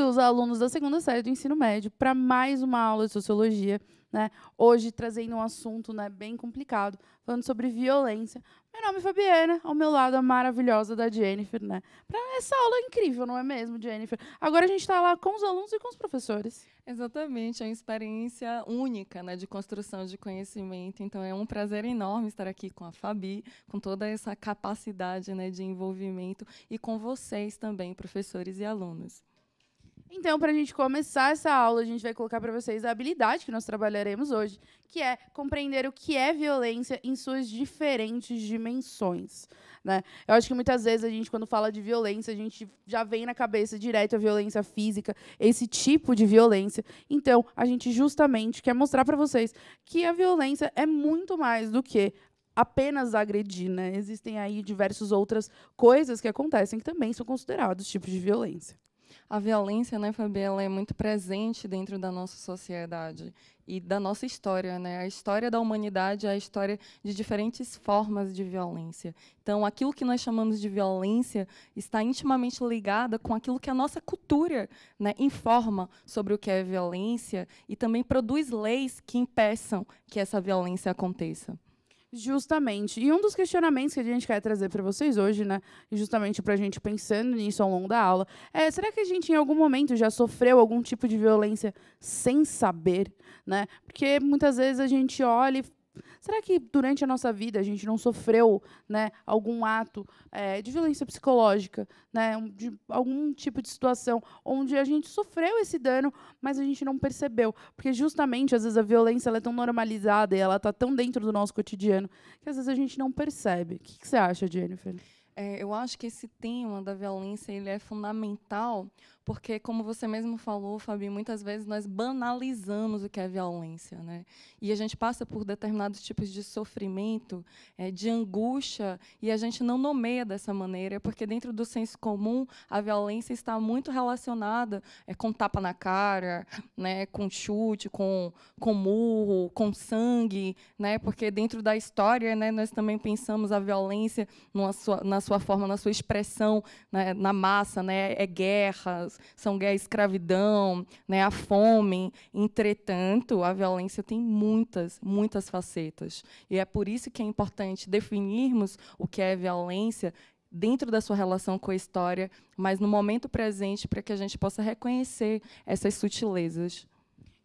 os alunos da segunda série do ensino médio para mais uma aula de sociologia, né? Hoje trazendo um assunto, né, bem complicado, falando sobre violência. Meu nome é Fabiana, ao meu lado a maravilhosa da Jennifer, né? Para essa aula incrível, não é mesmo, Jennifer? Agora a gente está lá com os alunos e com os professores. Exatamente, é uma experiência única, né, de construção de conhecimento. Então, é um prazer enorme estar aqui com a Fabi, com toda essa capacidade, né, de envolvimento, e com vocês também, professores e alunos. Então, para a gente começar essa aula, a gente vai colocar para vocês a habilidade que nós trabalharemos hoje, que é compreender o que é violência em suas diferentes dimensões, né? Eu acho que muitas vezes a gente, quando fala de violência, a gente já vem na cabeça direto a violência física, esse tipo de violência. Então, a gente justamente quer mostrar para vocês que a violência é muito mais do que apenas agredir, né? Existem aí diversas outras coisas que acontecem que também são considerados tipos de violência. A violência, né, Fabi, ela é muito presente dentro da nossa sociedade e da nossa história, né? A história da humanidade é a história de diferentes formas de violência. Então, aquilo que nós chamamos de violência está intimamente ligada com aquilo que a nossa cultura, né, informa sobre o que é violência e também produz leis que impeçam que essa violência aconteça. Justamente. E um dos questionamentos que a gente quer trazer para vocês hoje, né, e justamente para a gente pensando nisso ao longo da aula, é: será que a gente em algum momento já sofreu algum tipo de violência sem saber, né? Porque muitas vezes a gente olha e será que durante a nossa vida a gente não sofreu, né, algum ato de violência psicológica, né, de algum tipo de situação onde a gente sofreu esse dano, mas a gente não percebeu? Porque justamente, às vezes, a violência ela é tão normalizada e ela está tão dentro do nosso cotidiano que às vezes a gente não percebe. O que você acha, Jennifer? Eu acho que esse tema da violência ele é fundamental, porque, como você mesmo falou, Fabi, muitas vezes nós banalizamos o que é violência, né? E a gente passa por determinados tipos de sofrimento, de angústia, e a gente não nomeia dessa maneira, porque dentro do senso comum a violência está muito relacionada com tapa na cara, né, com chute, com murro, com sangue, né? Porque dentro da história, né, nós também pensamos a violência na sua forma, na sua expressão, né, na massa, né, guerras, são guerras, escravidão, né, a fome. Entretanto, a violência tem muitas facetas. E é por isso que é importante definirmos o que é violência dentro da sua relação com a história, mas no momento presente, para que a gente possa reconhecer essas sutilezas.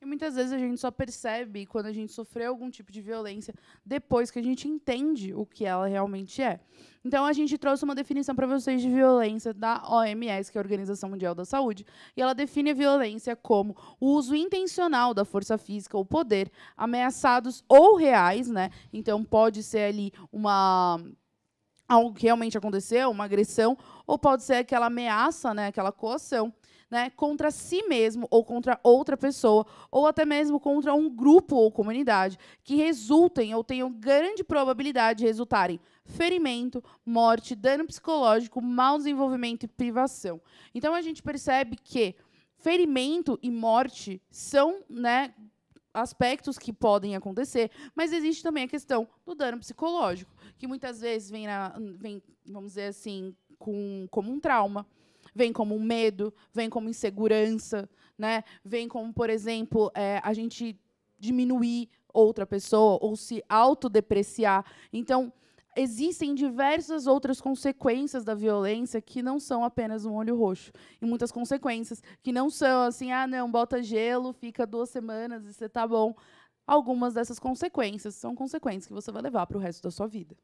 E muitas vezes a gente só percebe quando a gente sofreu algum tipo de violência depois que a gente entende o que ela realmente é. Então, a gente trouxe uma definição para vocês de violência da OMS, que é a Organização Mundial da Saúde, e ela define a violência como o uso intencional da força física ou poder, ameaçados ou reais, né? Então, pode ser ali algo que realmente aconteceu, uma agressão, ou pode ser aquela ameaça, né, aquela coação, né, contra si mesmo ou contra outra pessoa, ou até mesmo contra um grupo ou comunidade, que resultem ou tenham grande probabilidade de resultarem ferimento, morte, dano psicológico, mau desenvolvimento e privação. Então, a gente percebe que ferimento e morte são, né, aspectos que podem acontecer, mas existe também a questão do dano psicológico, que muitas vezes vem, vamos dizer assim, como um trauma, vem como um medo, vem como insegurança, né? Vem como, por exemplo, a gente diminuir outra pessoa ou se autodepreciar. Então, existem diversas outras consequências da violência que não são apenas um olho roxo. E muitas consequências que não são assim, não, bota gelo, fica 2 semanas e você tá bom. Algumas dessas consequências são consequências que você vai levar para o resto da sua vida.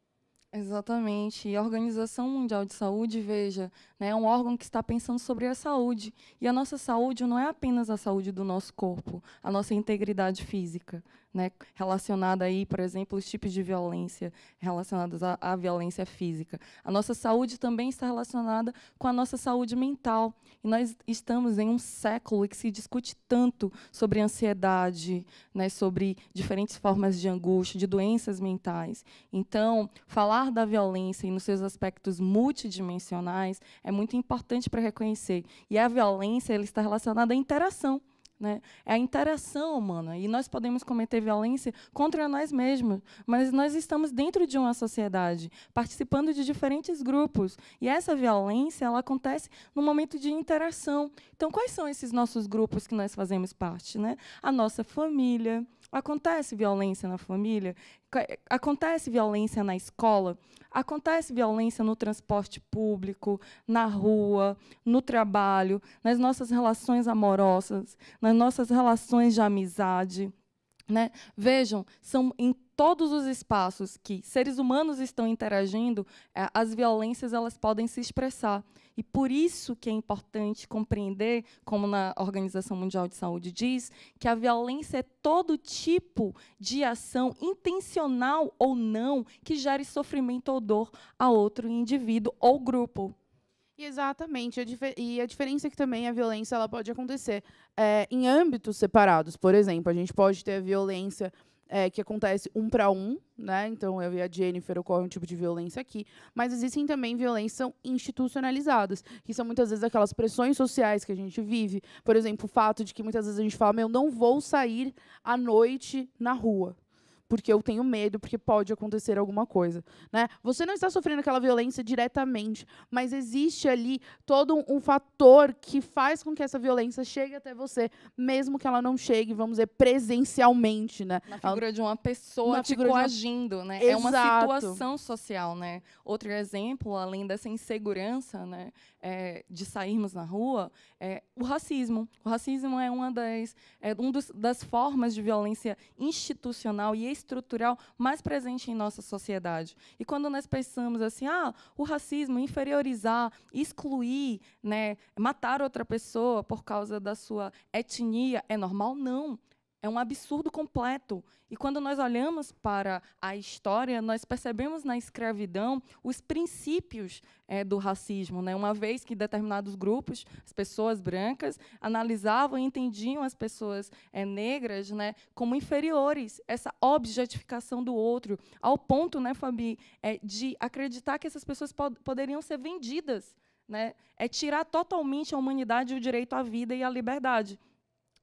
Exatamente. E a Organização Mundial de Saúde, veja, né, é um órgão que está pensando sobre a saúde. E a nossa saúde não é apenas a saúde do nosso corpo, a nossa integridade física, né, relacionada aí, por exemplo, os tipos de violência relacionados à violência física. A nossa saúde também está relacionada com a nossa saúde mental. E nós estamos em um século em que se discute tanto sobre ansiedade, né, sobre diferentes formas de angústia, de doenças mentais. Então, falar da violência e nos seus aspectos multidimensionais é muito importante para reconhecer. E a violência ela está relacionada à interação, né? É a interação humana. E nós podemos cometer violência contra nós mesmos, mas nós estamos dentro de uma sociedade, participando de diferentes grupos. E essa violência ela acontece no momento de interação. Então, quais são esses nossos grupos que nós fazemos parte, né? A nossa família. Acontece violência na família? Acontece violência na escola? Acontece violência no transporte público, na rua, no trabalho, nas nossas relações amorosas, nas nossas relações de amizade, né? Vejam, são em todos os espaços que seres humanos estão interagindo, as violências elas podem se expressar. E por isso que é importante compreender, como na Organização Mundial de Saúde diz, que a violência é todo tipo de ação, intencional ou não, que gere sofrimento ou dor a outro indivíduo ou grupo. Exatamente. E a diferença é que também a violência ela pode acontecer em âmbitos separados. Por exemplo, a gente pode ter a violência que acontece 1 para 1, né? Então, eu e a Jennifer ocorre um tipo de violência aqui, mas existem também violências institucionalizadas, que são muitas vezes aquelas pressões sociais que a gente vive. Por exemplo, o fato de que muitas vezes a gente fala, eu não vou sair à noite na rua, porque eu tenho medo, porque pode acontecer alguma coisa, né? Você não está sofrendo aquela violência diretamente, mas existe ali todo um fator que faz com que essa violência chegue até você, mesmo que ela não chegue, vamos dizer, presencialmente, né? Na figura de uma pessoa te coagindo, né? É uma situação social, né? Outro exemplo, além dessa insegurança, né, de sairmos na rua, é o racismo. O racismo é uma das formas de violência institucional e estrutural mais presente em nossa sociedade. E quando nós pensamos assim, o racismo, inferiorizar, excluir, né, matar outra pessoa por causa da sua etnia, é normal? Não. É um absurdo completo. E quando nós olhamos para a história, nós percebemos na escravidão os princípios do racismo, né? Uma vez que determinados grupos, as pessoas brancas, analisavam e entendiam as pessoas negras, né, como inferiores, essa objetificação do outro, ao ponto, né, Fabi, de acreditar que essas pessoas poderiam ser vendidas, né? É tirar totalmente a humanidade e o direito à vida e à liberdade.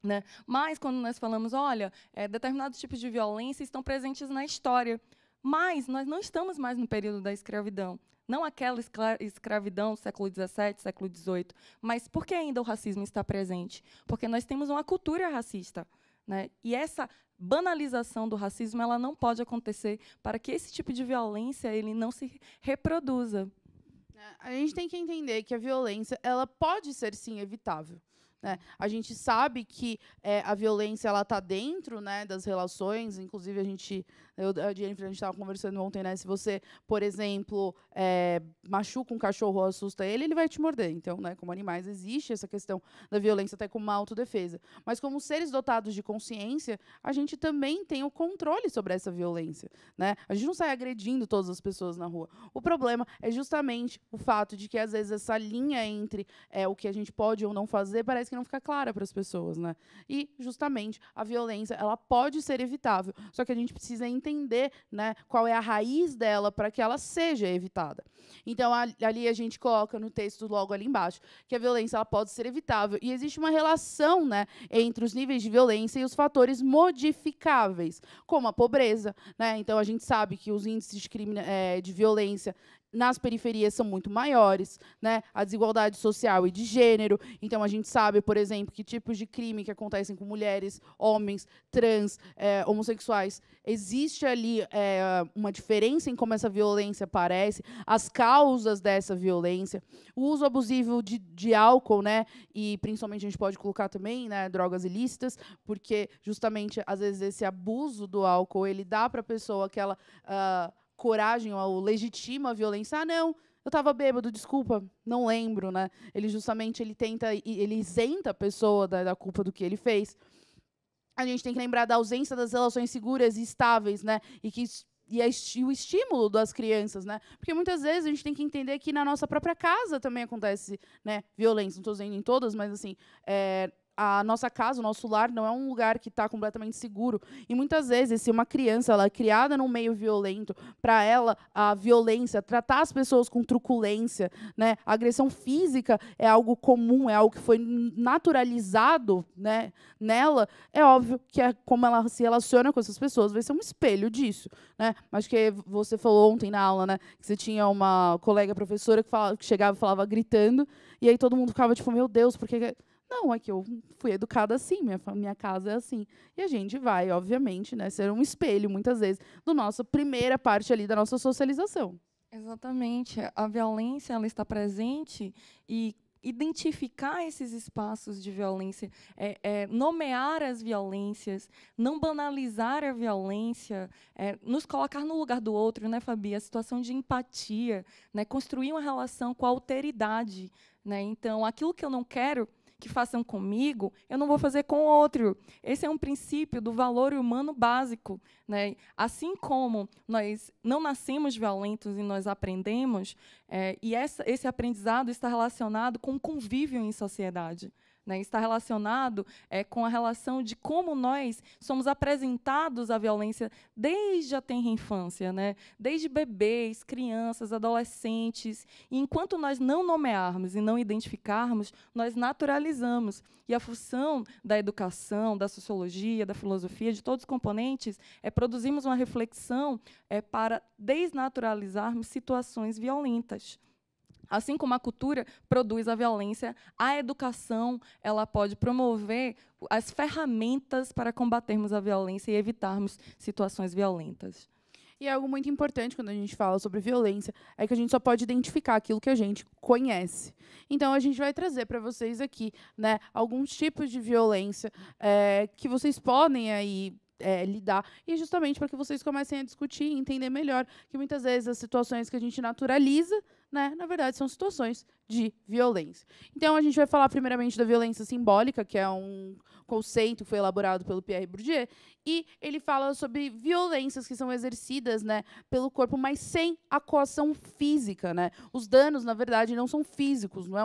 Né? Mas, quando nós falamos, olha, determinados tipos de violência estão presentes na história, mas nós não estamos mais no período da escravidão, não aquela escravidão do século XVII, século XVIII, mas por que ainda o racismo está presente? Porque nós temos uma cultura racista, né? E essa banalização do racismo ela não pode acontecer para que esse tipo de violência ele não se reproduza. A gente tem que entender que a violência ela pode ser, sim, evitável. Né? A gente sabe que a violência ela está dentro, né, das relações, inclusive a gente estava conversando ontem, né, se você, por exemplo, machuca um cachorro ou assusta ele vai te morder. Então, né, como animais, existe essa questão da violência até como uma autodefesa. Mas como seres dotados de consciência, a gente também tem o controle sobre essa violência. Né? A gente não sai agredindo todas as pessoas na rua. O problema é justamente o fato de que, às vezes, essa linha entre o que a gente pode ou não fazer parece que não fica clara para as pessoas, né? E, justamente, a violência ela pode ser evitável, só que a gente precisa entender, né, qual é a raiz dela para que ela seja evitada. Então, ali a gente coloca no texto logo ali embaixo que a violência ela pode ser evitável e existe uma relação, né, entre os níveis de violência e os fatores modificáveis, como a pobreza, né? Então, a gente sabe que os índices de violência nas periferias são muito maiores, né? A desigualdade social e de gênero. Então, a gente sabe, por exemplo, que tipos de crime que acontecem com mulheres, homens, trans, homossexuais. Existe ali uma diferença em como essa violência aparece, as causas dessa violência, o uso abusivo de álcool, né? E, principalmente, a gente pode colocar também, né, drogas ilícitas, porque, justamente, às vezes, esse abuso do álcool, ele dá para a pessoa aquela coragem ou legitima a violência. Não, eu estava bêbado, desculpa, não lembro, né? Ele justamente ele isenta a pessoa da culpa do que ele fez. A gente tem que lembrar da ausência das relações seguras e estáveis, né? E o estímulo das crianças, né? Porque muitas vezes a gente tem que entender que na nossa própria casa também acontece, né, violência. Não estou dizendo em todas, mas assim, a nossa casa, o nosso lar, não é um lugar que está completamente seguro. E muitas vezes, se uma criança ela é criada num meio violento, para ela, a violência, tratar as pessoas com truculência, né, a agressão física é algo comum, é algo que foi naturalizado, né, nela, é óbvio que é como ela se relaciona com essas pessoas vai ser um espelho disso. Né? Acho que você falou ontem na aula, né, que você tinha uma colega professora que chegava e falava gritando, e aí todo mundo ficava tipo, meu Deus, por que... Não, é que eu fui educada assim, minha casa é assim. E a gente vai, obviamente, né, ser um espelho, muitas vezes, da nossa primeira parte ali da nossa socialização. Exatamente. A violência ela está presente e identificar esses espaços de violência, nomear as violências, não banalizar a violência, nos colocar no lugar do outro, né, Fabi? A situação de empatia, né, construir uma relação com a alteridade. Né? Então, aquilo que eu não quero que façam comigo, eu não vou fazer com o outro. Esse é um princípio do valor humano básico. Né? Assim como nós não nascemos violentos e nós aprendemos, e esse aprendizado está relacionado com o convívio em sociedade. Né, está relacionado com a relação de como nós somos apresentados à violência desde a tenra infância, né, desde bebês, crianças, adolescentes. E enquanto nós não nomearmos e não identificarmos, nós naturalizamos. E a função da educação, da sociologia, da filosofia, de todos os componentes, é produzirmos uma reflexão para desnaturalizarmos situações violentas. Assim como a cultura produz a violência, a educação ela pode promover as ferramentas para combatermos a violência e evitarmos situações violentas. E algo muito importante quando a gente fala sobre violência é que a gente só pode identificar aquilo que a gente conhece. Então, a gente vai trazer para vocês aqui, né, alguns tipos de violência que vocês podem aí lidar, e justamente para que vocês comecem a discutir e entender melhor que muitas vezes as situações que a gente naturaliza, né, na verdade, são situações de violência. Então, a gente vai falar primeiramente da violência simbólica, que é um conceito que foi elaborado pelo Pierre Bourdieu, e ele fala sobre violências que são exercidas, né, pelo corpo, mas sem a coação física. Né? Os danos, na verdade, não são físicos, não é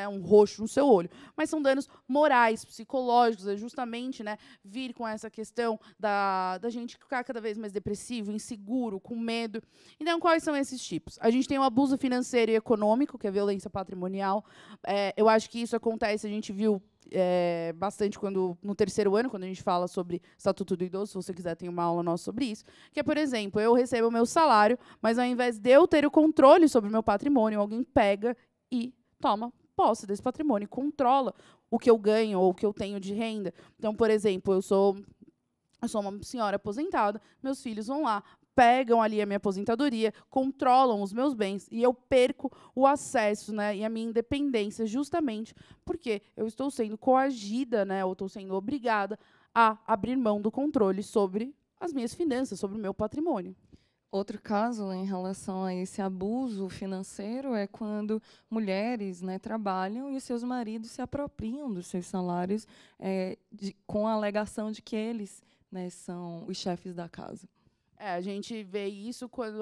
um roxo no seu olho, mas são danos morais, psicológicos, é justamente, né, vir com essa questão da gente ficar cada vez mais depressivo, inseguro, com medo. Então, quais são esses tipos? A gente tem o abuso financeiro e econômico, que é a violência patrimonial. Eu acho que isso acontece, a gente viu bastante no terceiro ano, quando a gente fala sobre Estatuto do Idoso, se você quiser, tem uma aula nossa sobre isso, que é, por exemplo, eu recebo o meu salário, mas ao invés de eu ter o controle sobre o meu patrimônio, alguém pega e toma posse desse patrimônio, controla o que eu ganho ou o que eu tenho de renda. Então, por exemplo, eu sou uma senhora aposentada, meus filhos vão lá, pegam ali a minha aposentadoria, controlam os meus bens e eu perco o acesso, né, e a minha independência justamente porque eu estou sendo coagida, né, ou estou sendo obrigada a abrir mão do controle sobre as minhas finanças, sobre o meu patrimônio. Outro caso em relação a esse abuso financeiro é quando mulheres, né, trabalham e os seus maridos se apropriam dos seus salários com a alegação de que eles, né, são os chefes da casa. A gente vê isso quando,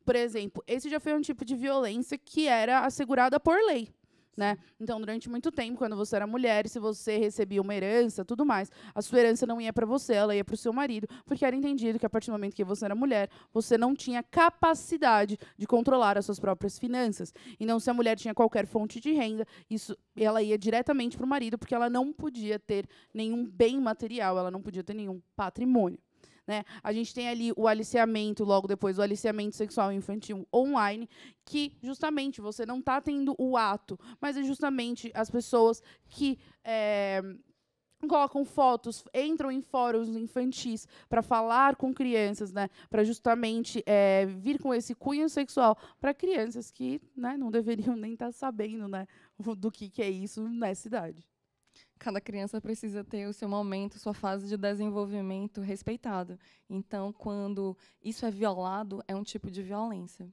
por exemplo, esse já foi um tipo de violência que era assegurada por lei. Né? Então, durante muito tempo, quando você era mulher, se você recebia uma herança, tudo mais, a sua herança não ia para você, ela ia para o seu marido, porque era entendido que a partir do momento que você era mulher, você não tinha capacidade de controlar as suas próprias finanças. Então, se a mulher tinha qualquer fonte de renda, ela ia diretamente para o marido, porque ela não podia ter nenhum bem material, ela não podia ter nenhum patrimônio. Né? A gente tem ali o aliciamento, logo depois, o aliciamento sexual infantil online, que justamente você não está tendo o ato, mas é justamente as pessoas que colocam fotos, entram em fóruns infantis para falar com crianças, né, para justamente vir com esse cunho sexual para crianças que, né, não deveriam nem estar sabendo, né, do que é isso nessa idade. Cada criança precisa ter o seu momento, sua fase de desenvolvimento respeitado. Então, quando isso é violado, é um tipo de violência.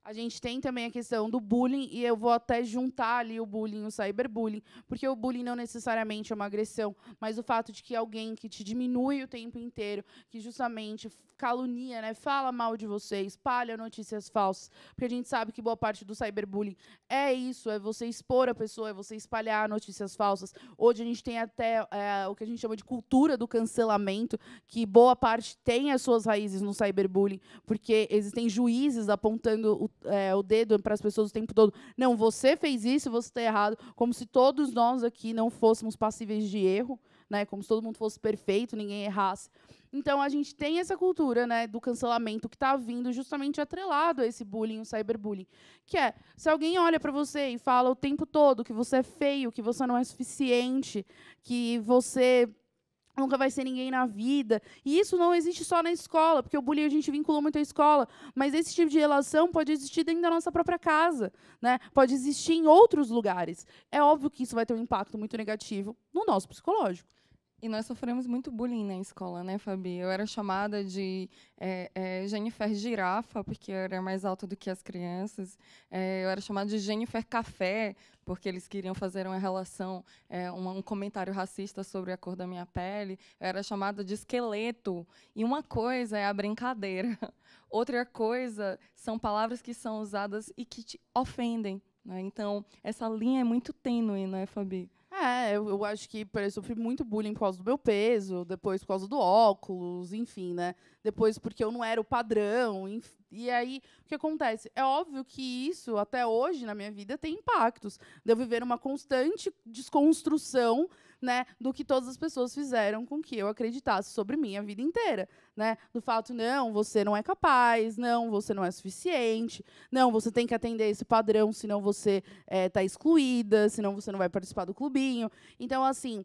A gente tem também a questão do bullying, e eu vou até juntar ali o bullying e o cyberbullying, porque o bullying não necessariamente é uma agressão, mas o fato de que alguém que te diminui o tempo inteiro, que justamente calunia, né, fala mal de você, espalha notícias falsas, porque a gente sabe que boa parte do cyberbullying é isso, é você expor a pessoa, é você espalhar notícias falsas. Hoje a gente tem até o que a gente chama de cultura do cancelamento, que boa parte tem as suas raízes no cyberbullying, porque existem juízes apontando o dedo para as pessoas o tempo todo. Não, você fez isso, você está errado, como se todos nós aqui não fôssemos passíveis de erro, né? Como se todo mundo fosse perfeito, ninguém errasse. Então, a gente tem essa cultura, né, do cancelamento que está vindo justamente atrelado a esse bullying, o cyberbullying. Que é, se alguém olha para você e fala o tempo todo que você é feio, que você não é suficiente, que você nunca vai ser ninguém na vida. E isso não existe só na escola, porque o bullying a gente vincula muito à escola, mas esse tipo de relação pode existir dentro da nossa própria casa, né? Pode existir em outros lugares. É óbvio que isso vai ter um impacto muito negativo no nosso psicológico. E nós sofremos muito bullying na escola, né, Fabi? Eu era chamada de Jennifer Girafa, porque eu era mais alta do que as crianças. Eu era chamada de Jennifer Café, porque eles queriam fazer uma relação, um comentário racista sobre a cor da minha pele. Eu era chamada de esqueleto. E uma coisa é a brincadeira. Outra coisa são palavras que são usadas e que te ofendem, né? Então, essa linha é muito tênue, não é, Fabi? Eu acho que eu sofri muito bullying por causa do meu peso, depois por causa do óculos, enfim, né? Depois porque eu não era o padrão. E aí, o que acontece? É óbvio que isso, até hoje, na minha vida, tem impactos. De eu viver uma constante desconstrução, né, do que todas as pessoas fizeram com que eu acreditasse sobre mim a vida inteira. Né? Do fato, não, você não é capaz, não, você não é suficiente, não, você tem que atender esse padrão, senão você está excluída, senão você não vai participar do clubinho. Então, assim,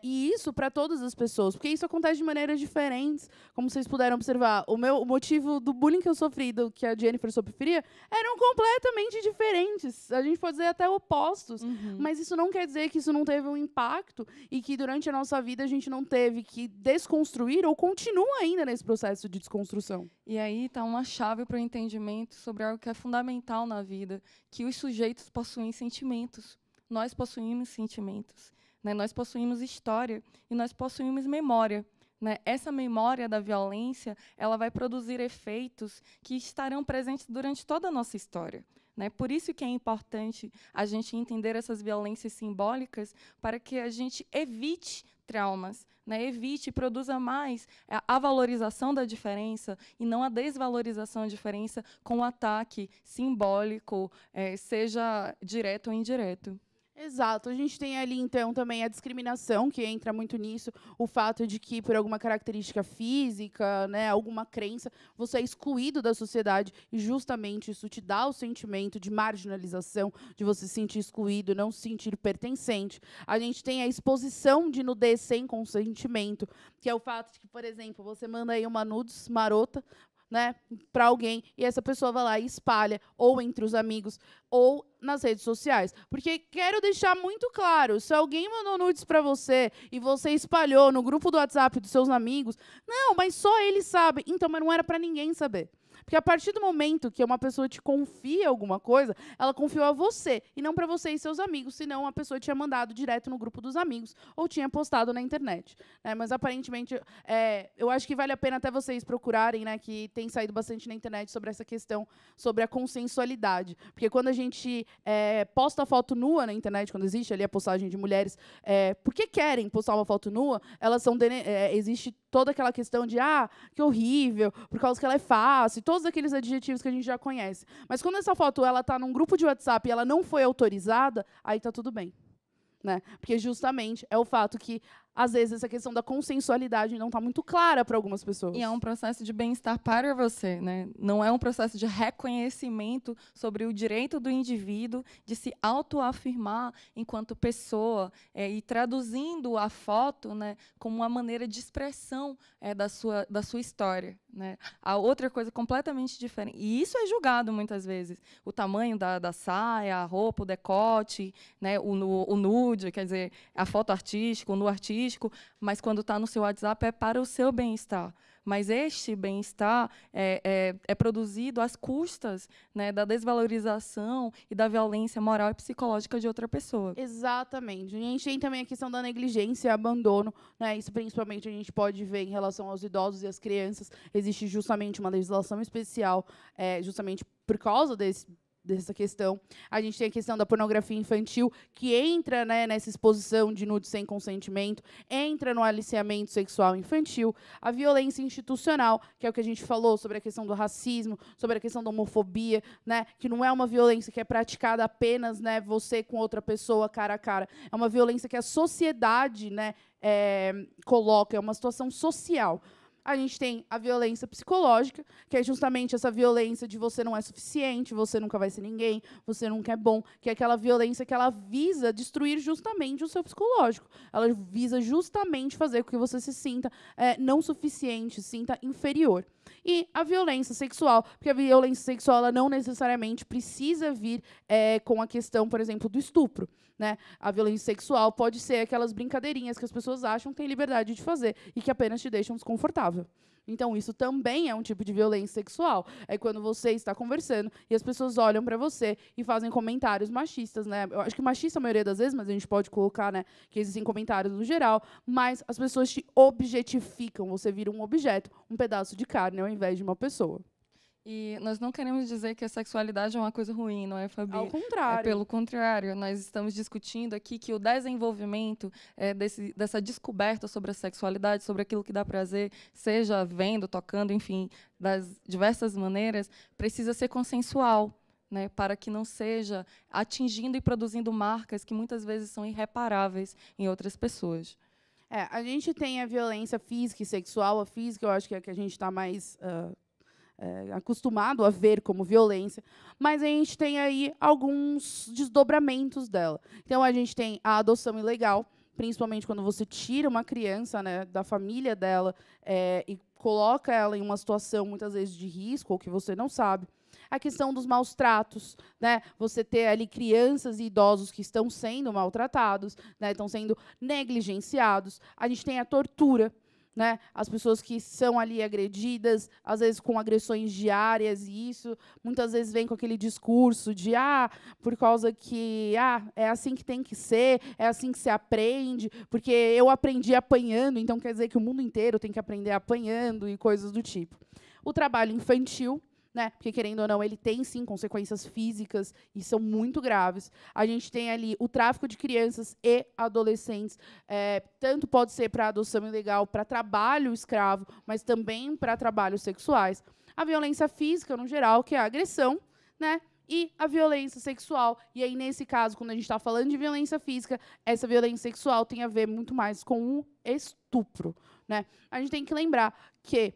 e isso para todas as pessoas, porque isso acontece de maneiras diferentes, como vocês puderam observar. O motivo do bullying que eu sofri, do que a Jennifer sofria, eram completamente diferentes. A gente pode dizer até opostos, mas isso não quer dizer que isso não teve um impacto e que durante a nossa vida a gente não teve que desconstruir ou continua ainda nesse processo de desconstrução. E aí está uma chave para o entendimento sobre algo que é fundamental na vida, que os sujeitos possuem sentimentos. Nós possuímos sentimentos. Né? Nós possuímos história e nós possuímos memória. Né? Essa memória da violência, ela vai produzir efeitos que estarão presentes durante toda a nossa história. Né? Por isso que é importante a gente entender essas violências simbólicas para que a gente evite traumas, né? Evite e produza mais a valorização da diferença e não a desvalorização da diferença com o ataque simbólico, seja direto ou indireto. Exato. A gente tem ali, então, também a discriminação, que entra muito nisso, o fato de que, por alguma característica física, né, alguma crença, você é excluído da sociedade, e justamente isso te dá o sentimento de marginalização, de você se sentir excluído, não se sentir pertencente. A gente tem a exposição de nudez sem consentimento, que é o fato de que, por exemplo, você manda aí uma nudes marota, né, para alguém, e essa pessoa vai lá e espalha, ou entre os amigos, ou nas redes sociais. Porque quero deixar muito claro, se alguém mandou nudes para você e você espalhou no grupo do WhatsApp dos seus amigos, não, mas só eles sabem. Então, mas não era para ninguém saber. Porque a partir do momento que uma pessoa te confia alguma coisa, ela confiou a você, e não para você e seus amigos, senão a pessoa tinha mandado direto no grupo dos amigos, ou tinha postado na internet. Né? Mas, aparentemente, eu acho que vale a pena até vocês procurarem, né, que tem saído bastante na internet sobre essa questão, sobre a consensualidade. Porque quando a gente posta foto nua na internet, quando existe ali a postagem de mulheres, porque querem postar uma foto nua, elas são existe toda aquela questão de, que horrível, por causa que ela é fácil, todos aqueles adjetivos que a gente já conhece. Mas quando essa foto está num grupo de WhatsApp e ela não foi autorizada, aí está tudo bem. Né? Porque justamente é o fato que, às vezes, essa questão da consensualidade não está muito clara para algumas pessoas. E é um processo de bem-estar para você, né? Não é um processo de reconhecimento sobre o direito do indivíduo de se autoafirmar enquanto pessoa, e traduzindo a foto, né, como uma maneira de expressão da sua história. Né? A outra coisa completamente diferente. E isso é julgado muitas vezes. O tamanho da saia, a roupa, o decote, né, o nude, quer dizer, a foto artística, o nu artístico, artístico, mas quando está no seu WhatsApp é para o seu bem-estar. Mas este bem-estar é produzido às custas, né, da desvalorização e da violência moral e psicológica de outra pessoa. Exatamente. A gente tem também a questão da negligência e abandono, né? Isso principalmente a gente pode ver em relação aos idosos e às crianças. Existe justamente uma legislação especial, justamente por causa dessa questão. A gente tem a questão da pornografia infantil, que entra, né, nessa exposição de nudes sem consentimento, entra no aliciamento sexual infantil, a violência institucional, que é o que a gente falou sobre a questão do racismo, sobre a questão da homofobia, né, que não é uma violência que é praticada apenas, né, você com outra pessoa cara a cara, é uma violência que a sociedade, né, coloca, é uma situação social. A gente tem a violência psicológica, que é justamente essa violência de você não é suficiente, você nunca vai ser ninguém, você nunca é bom, que é aquela violência que ela visa destruir justamente o seu psicológico. Ela visa justamente fazer com que você se sinta não suficiente, se sinta inferior. E a violência sexual, porque a violência sexual ela não necessariamente precisa vir com a questão, por exemplo, do estupro. Né? A violência sexual pode ser aquelas brincadeirinhas que as pessoas acham que têm liberdade de fazer e que apenas te deixam desconfortável. Então, isso também é um tipo de violência sexual. É quando você está conversando e as pessoas olham para você e fazem comentários machistas, né? Eu acho que machista a maioria das vezes, mas a gente pode colocar, né, que existem comentários no geral, mas as pessoas te objetificam. Você vira um objeto, um pedaço de carne, ao invés de uma pessoa. E nós não queremos dizer que a sexualidade é uma coisa ruim, não é, Fabi? Ao contrário. Pelo contrário, nós estamos discutindo aqui que o desenvolvimento dessa descoberta sobre a sexualidade, sobre aquilo que dá prazer, seja vendo, tocando, enfim, das diversas maneiras, precisa ser consensual, né, para que não seja atingindo e produzindo marcas que muitas vezes são irreparáveis em outras pessoas. A gente tem a violência física e sexual. A física, eu acho que é a que a gente está mais acostumado a ver como violência, mas a gente tem aí alguns desdobramentos dela. Então, a gente tem a adoção ilegal, principalmente quando você tira uma criança, né, da família dela e coloca ela em uma situação, muitas vezes, de risco, ou que você não sabe. A questão dos maus tratos, né? Você ter ali crianças e idosos que estão sendo maltratados, né, estão sendo negligenciados. A gente tem a tortura, né? As pessoas que são ali agredidas, às vezes com agressões diárias, e isso muitas vezes vem com aquele discurso de por causa que é assim que tem que ser, é assim que se aprende, porque eu aprendi apanhando, então quer dizer que o mundo inteiro tem que aprender apanhando e coisas do tipo. O trabalho infantil, né? Porque, querendo ou não, ele tem, sim, consequências físicas e são muito graves. A gente tem ali o tráfico de crianças e adolescentes. Tanto pode ser para adoção ilegal, para trabalho escravo, mas também para trabalhos sexuais. A violência física, no geral, que é a agressão, né? E a violência sexual. E aí, nesse caso, quando a gente está falando de violência física, essa violência sexual tem a ver muito mais com o estupro, né? A gente tem que lembrar que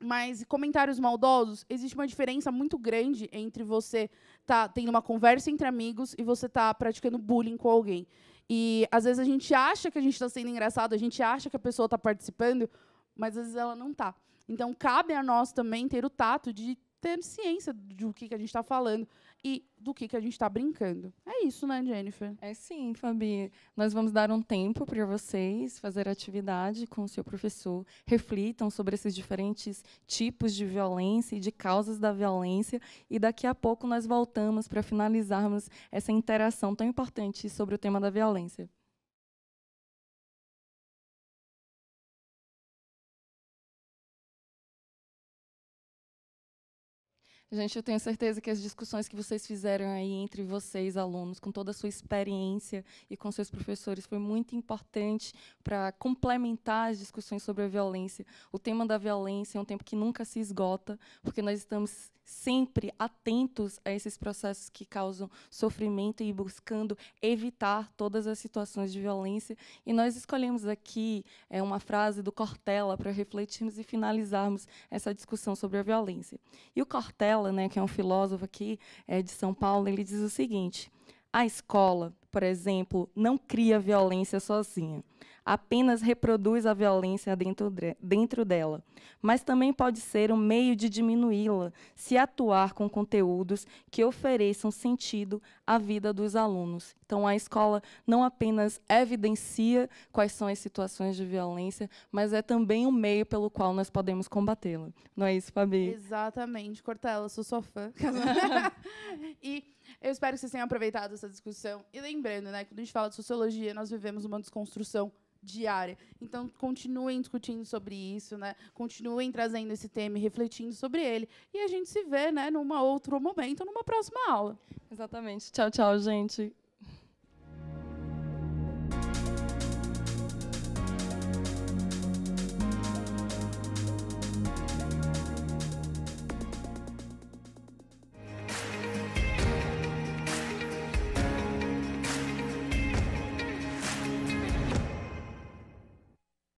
mas comentários maldosos, existe uma diferença muito grande entre você tá tendo uma conversa entre amigos e você tá praticando bullying com alguém. E, às vezes, a gente acha que a gente está sendo engraçado, a gente acha que a pessoa está participando, mas, às vezes, ela não está. Então, cabe a nós também ter o tato de ter ciência do que a gente está falando e do que a gente está brincando. É isso, né, Jennifer? É sim, Fabi. Nós vamos dar um tempo para vocês fazer atividade com o seu professor, reflitam sobre esses diferentes tipos de violência e de causas da violência, e daqui a pouco nós voltamos para finalizarmos essa interação tão importante sobre o tema da violência. Gente, eu tenho certeza que as discussões que vocês fizeram aí entre vocês, alunos, com toda a sua experiência e com seus professores, foi muito importante para complementar as discussões sobre a violência. O tema da violência é um tema que nunca se esgota, porque nós estamos sempre atentos a esses processos que causam sofrimento e buscando evitar todas as situações de violência. E nós escolhemos aqui uma frase do Cortella para refletirmos e finalizarmos essa discussão sobre a violência. E o Cortella, né, que é um filósofo aqui de São Paulo, ele diz o seguinte: a escola, por exemplo, não cria violência sozinha. apenas reproduz a violência dentro dela, mas também pode ser um meio de diminuí-la, se atuar com conteúdos que ofereçam sentido à vida dos alunos. Então, a escola não apenas evidencia quais são as situações de violência, mas é também um meio pelo qual nós podemos combatê-la. Não é isso, Fabi? Exatamente. Cortella, sou sua fã. E eu espero que vocês tenham aproveitado essa discussão. E lembrando, né, quando a gente fala de sociologia, nós vivemos uma desconstrução diária. Então, continuem discutindo sobre isso, né? Continuem trazendo esse tema e refletindo sobre ele. E a gente se vê, né, num outro momento, numa próxima aula. Exatamente. Tchau, tchau, gente.